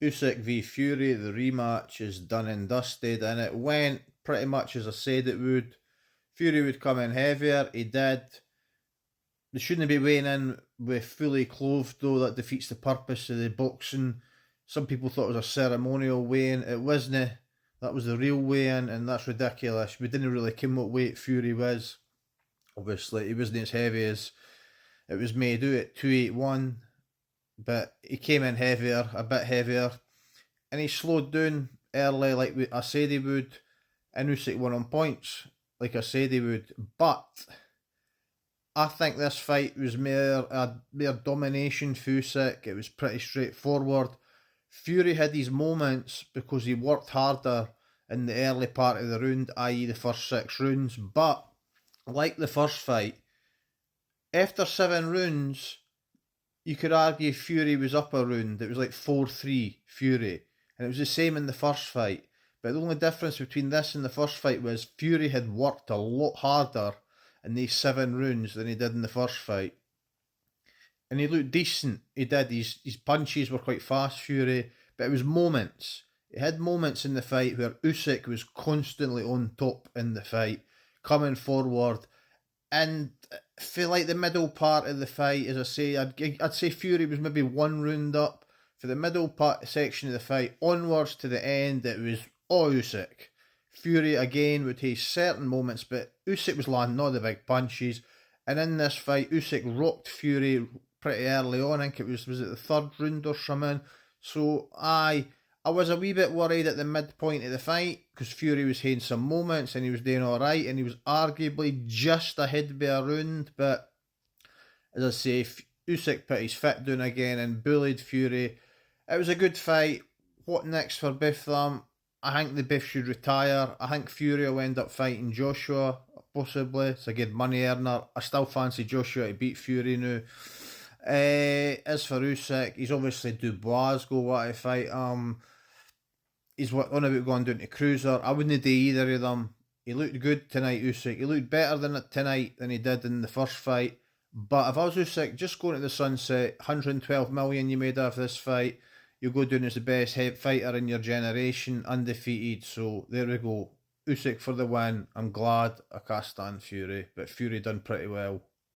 Usyk v Fury, the rematch is done and dusted, and it went pretty much as I said it would. Fury would come in heavier, he did. They shouldn't be weighing in with fully clothed, though. That defeats the purpose of the boxing. Some people thought it was a ceremonial weigh-in. It wasn't. That was the real weigh-in, and that's ridiculous. We didn't really care what weight Fury was. Obviously, he wasn't as heavy as it was made out at 281, but he came in heavier, a bit heavier, and he slowed down early like I said he would, and Usyk won on points, like I said he would. But I think this fight was mere domination for Usyk. It was pretty straightforward. Fury had his moments because he worked harder in the early part of the round, i.e. the first 6 rounds, but like the first fight, after 7 rounds, you could argue Fury was up a round. It was like 4-3 Fury. And it was the same in the first fight. But the only difference between this and the first fight was Fury had worked a lot harder in these 7 rounds than he did in the first fight. And he looked decent. He did. His punches were quite fast, Fury. But it was moments. He had moments in the fight where Usyk was constantly on top in the fight, coming forward. And for like the middle part of the fight, as I say, I'd say Fury was maybe 1 round up. For the middle part section of the fight, onwards to the end, it was all Usyk. Fury again would have certain moments, but Usyk was landing all the big punches. And in this fight, Usyk rocked Fury pretty early on. I think it was it the 3rd round or something? So I was a wee bit worried at the midpoint of the fight because Fury was having some moments and he was doing alright and he was arguably just ahead by a round. But as I say, Usyk put his foot down again and bullied Fury. It was a good fight. What next for both of them? I think they both should retire. I think Fury will end up fighting Joshua, possibly. It's a good money earner. I still fancy Joshua to beat Fury now. As for Usyk, he's obviously Dubois go what to fight. He's on about going down to cruiser. I wouldn't do either of them. He looked good tonight, Usyk. He looked better tonight than he did in the first fight. But if I was Usyk, just going to the sunset, 112 million you made off this fight, you'll go down as the best head fighter in your generation, undefeated. So there we go. Usyk for the win. I'm glad I cast on Fury, but Fury done pretty well.